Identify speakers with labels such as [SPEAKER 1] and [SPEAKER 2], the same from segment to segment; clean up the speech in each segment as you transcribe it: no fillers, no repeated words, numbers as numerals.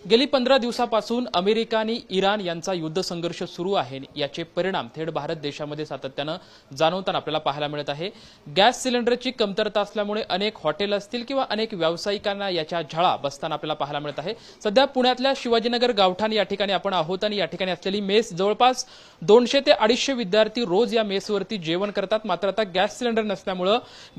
[SPEAKER 1] गेली 15 दिवसापासून अमेरिका आणि इराण यांचा युद्ध संघर्ष सुरू आहे। याचे परिणाम थेट भारत देशामध्ये सातत्यानं जाणवताना आपल्याला पाहायला मिळत आहे। गॅस सिलेंडरची कमतरता असल्यामुळे अनेक हॉटेल असतील किंवा अनेक व्यावसायिकांना याच्या झळा बसताना आपल्याला पाहायला मिळत आहे। सध्या पुण्यातल्या शिवाजीनगर गावठाण या ठिकाणी आपण आहोत आणि या ठिकाणी असलेली मेस जवळपास 200 ते 250 विद्यार्थी रोज या मेसवरती जेवण करतात। मात्र आता गॅस सिलेंडर नसल्यामुळे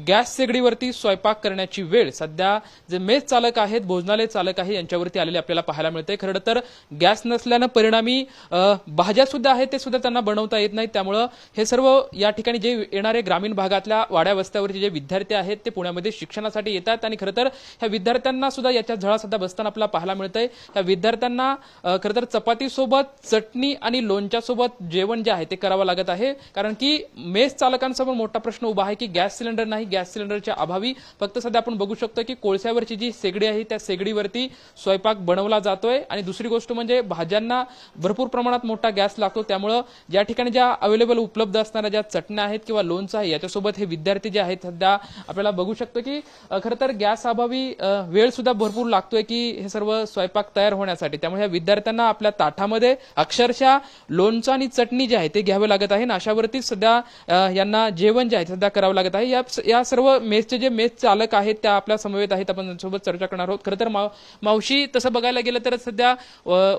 [SPEAKER 1] गॅस शेगडीवरती स्वयंपाक करण्याची वेळ सध्या जे मेस चालक आहेत, भोजनालय चालक आहे यांच्यावरती आलेले आपल्याला पाहायला मिळते। खरं तर गॅस नसल्याने परिणामी भाज्या सुद्धा आहेत ते सुद्धा त्यांना बनवता येत नाही। त्यामुळे हे सर्व या ठिकाणी जे येणारे ग्रामीण भागातल्या वाड्या वस्त्यावरचे जे विद्यार्थी आहेत ते पुण्यामध्ये शिक्षणासाठी येतात आणि खरं तर ह्या विद्यार्थ्यांना सुद्धा याच्या झळा सुद्धा बसताना आपल्याला पाहायला मिळतंय। त्या विद्यार्थ्यांना खरं तर चपाती सोबत चटणी आणि लोणच्या सोबत जेवण जे आहे ते करावं लागत आहे, कारण की मेस चालकांसमोर मोठा प्रश्न उभा आहे की गॅस सिलेंडर नाही। गॅस सिलेंडरच्या अभावी फक्त सध्या आपण बघू शकतो की कोळशावरची जी शेगडी आहे त्या शेगडीवरती स्वयंपाक बनवला जातोय आणि दुसरी गोष्ट म्हणजे भाज्यांना भरपूर प्रमाणात मोठा गॅस लागतो। त्यामुळे या ठिकाणी ज्या अवेलेबल उपलब्ध असणाऱ्या ज्या चटण्या आहेत किंवा लोणचं आहे याच्यासोबत हे विद्यार्थी जे आहेत सध्या आपल्याला बघू शकतो की खरं तर गॅस अभावी वेळ सुद्धा भरपूर लागतोय की हे सर्व स्वयंपाक तयार होण्यासाठी। त्यामुळे या विद्यार्थ्यांना आपल्या ताटामध्ये अक्षरशः लोणचं आणि चटणी जे आहे ते घ्यावे लागत आहे। अशावरती सध्या यांना जेवण जे आहे सध्या करावं लागत आहे। या सर्व मेसचे जे मेस चालक आहेत त्या आपल्या समवेत आहेत, आपण त्यांच्यासोबत चर्चा करणार आहोत। खरं तर मावशी, तसं बघायला गेलं तर सध्या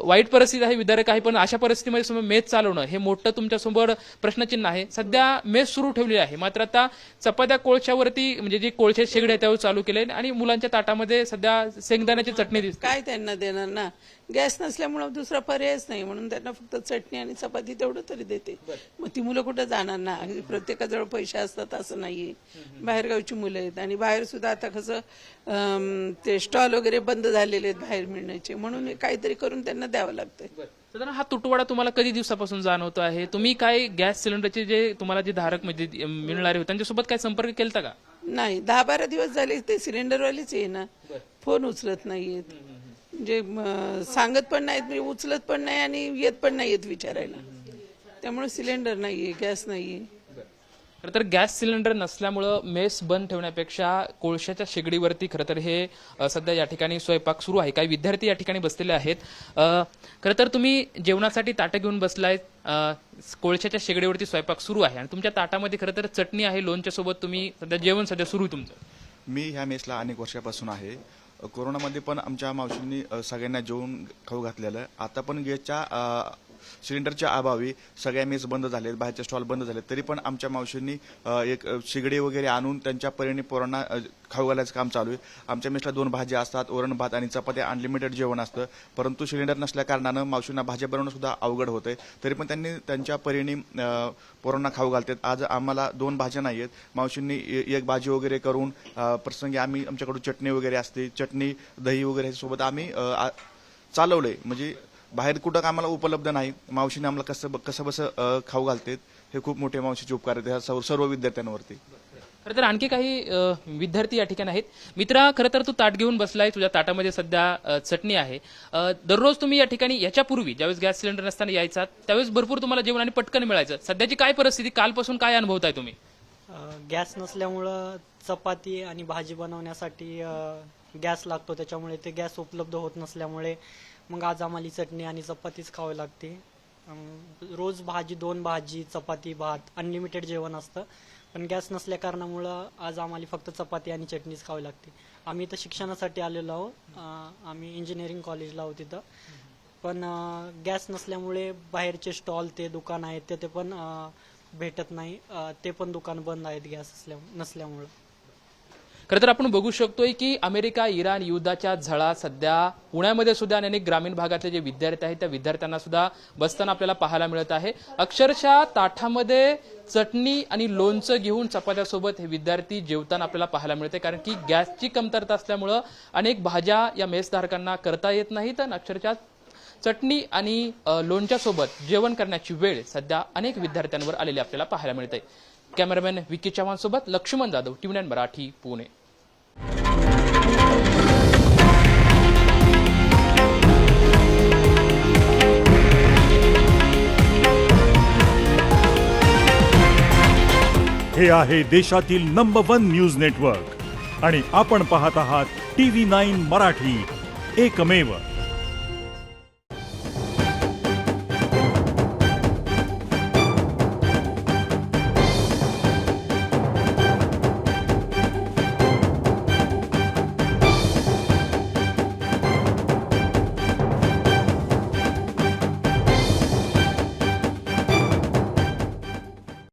[SPEAKER 1] वाईट परिस्थिती आहे, विदारक आहे, पण अशा परिस्थितीमध्ये समोर मेस चालवणं हे मोठं तुमच्यासमोर प्रश्नचिन्ह आहे। सध्या मेस सुरू ठेवली आहे, मात्र आता चपात्या कोळशावरती म्हणजे जी कोळशे शेगडी आहे त्यावर चालू केले आणि मुलांच्या ताटामध्ये सध्या शेंगदाण्याची चटणी दिसते।
[SPEAKER 2] काय त्यांना देणार ना, गॅस नसल्यामुळे दुसरा पर्यायच नाही, म्हणून त्यांना फक्त चटणी आणि चपाती तेवढं तरी देते। मग ती मुलं कुठं जाणार ना, प्रत्येकाजवळ पैसे असतात असं नाहीये। बाहेरगावची मुलं आहेत आणि बाहेर सुद्धा आता कसं ते स्टॉल वगैरे बंद झालेले आहेत बाहेर मिळण्याचे, म्हणून काहीतरी करून त्यांना द्यावं लागतंय।
[SPEAKER 1] साधारण हा तुटवडा तुम्हाला कधी दिवसापासून जाणवत आहे? तुम्ही काय गॅस सिलेंडरचे जे तुम्हाला जे धारक म्हणजे मिळणारे होते त्यांच्यासोबत काय संपर्क केलता का?
[SPEAKER 2] नाही, 10-12 दिवस झाले ते सिलेंडरवालेच आहे ना, फोन उचलत नाहीयेत, म्हणजे सांगत पण नाहीत, म्हणजे उचलत पण नाही आणि येत पण नाहीयेत विचारायला। त्यामुळे सिलेंडर नाहीये, गॅस नाहीये।
[SPEAKER 1] खरं तर गॅस सिलेंडर नसल्यामुळं मेस बंद ठेवण्यापेक्षा कोळशाच्या शेगडीवरती खरं तर हे सध्या या ठिकाणी स्वयंपाक सुरू आहे। काही विद्यार्थी या ठिकाणी बसलेले आहेत। खरं तर तुम्ही जेवणासाठी ताटं घेऊन बसलाय, कोळशाच्या शेगडीवरती स्वयंपाक सुरू आहे आणि तुमच्या ताटामध्ये खरं तर चटणी आहे, लोणच्या सोबत तुम्ही सध्या जेवण सध्या सुरू आहे तुमचं।
[SPEAKER 3] मी ह्या मेसला अनेक वर्षापासून आहे। कोरोनामध्ये पण आमच्या मावशींनी सगळ्यांना जेवण खाऊ घातलेलं। आता पण गॅसच्या सिलेंडरच्या अभावी सगळ्या मेस बंद झालेत, बाहेरचे स्टॉल बंद झालेत, तरी पण आमच्या मावशींनी एक शेगडी वगैरे आणून त्यांच्या परीने पोरांना खाऊ घालायचं काम चालू आहे। आमच्या मेसला 2 भाज्या असतात, वरण भात आणि चपात्या, अनलिमिटेड जेवण असतं। परंतु सिलेंडर नसल्या कारणानं मावशींना भाज्या बनवणं सुद्धा अवघड होतंय, तरी पण त्यांनी त्यांच्या परीने पोरांना खाऊ घालतात। आज आम्हाला 2 भाज्या नाही आहेत, मावशींनी एक भाजी वगैरे करून प्रसंगी आम्ही आमच्याकडून चटणी वगैरे असते, चटणी दही वगैरे सोबत आम्ही चालवलंय। म्हणजे बाहेर कुठं आम्हाला उपलब्ध नाही, मावशीने आम्हाला कसं बसं खाऊ घालतात। हे खूप मोठे मावशीचे उपकार आहेत सर्व विद्यार्थ्यांवरती।
[SPEAKER 1] खरं तर आणखी काही विद्यार्थी या ठिकाणी आहेत। मित्रा, खरं तर तू ताट घेऊन बसलाय, तुझ्या ताटामध्ये सध्या चटणी आहे। दररोज तुम्ही या ठिकाणी याच्यापूर्वी ज्यावेळेस गॅस सिलेंडर नसताना यायचा त्यावेळेस भरपूर तुम्हाला जेवण आणि पटकन मिळायचं। सध्याची काय परिस्थिती, कालपासून काय अनुभवताय तुम्ही?
[SPEAKER 4] गॅस नसल्यामुळं चपाती आणि भाजी बनवण्यासाठी गॅस लागतो, त्याच्यामुळे ते गॅस उपलब्ध होत नसल्यामुळे मग आज आम्हाला चटणी आणि चपातीच खावी लागते। रोज 2 भाजी चपाती भात अनलिमिटेड जेवण असतं, पण गॅस नसल्या कारणामुळं आज आम्हाला फक्त चपाती आणि चटणीच खावी लागते। आम्ही इथं शिक्षणासाठी आलेलो आहोत, आम्ही इंजिनिअरिंग कॉलेजला आहोत तिथं, पण गॅस नसल्यामुळे बाहेरचे स्टॉल ते दुकान आहेत ते पण भेटत नाही, ते पण दुकान बंद आहेत गॅस नसल्यामुळं।
[SPEAKER 1] खरं तर आपण बघू शकतोय की अमेरिका इराण युद्धाच्या झळा सध्या पुण्यामध्ये सुद्धा अनेक ग्रामीण भागातले जे विद्यार्थी आहेत त्या विद्यार्थ्यांना सुद्धा बसताना आपल्याला पाहायला मिळत आहे। अक्षरशः ताटामध्ये चटणी आणि लोणचं घेऊन चपात्यासोबत हे विद्यार्थी जेवताना आपल्याला पाहायला मिळते, कारण की गॅसची कमतरता असल्यामुळं अनेक भाज्या या मेसधारकांना करता येत नाहीत आणि अक्षरशः चटणी आणि लोणच्या सोबत जेवण करण्याची वेळ सध्या अनेक विद्यार्थ्यांवर आलेली आपल्याला पाहायला मिळते। कॅमेरामॅन विकी चव्हाण सोबत लक्ष्मण जाधव, TV9 मराठी, पुणे।
[SPEAKER 5] हे आहे देशातील नंबर 1 न्यूज नेटवर्क आणि आपण पाहत आहात TV9 मराठी, एकमेव।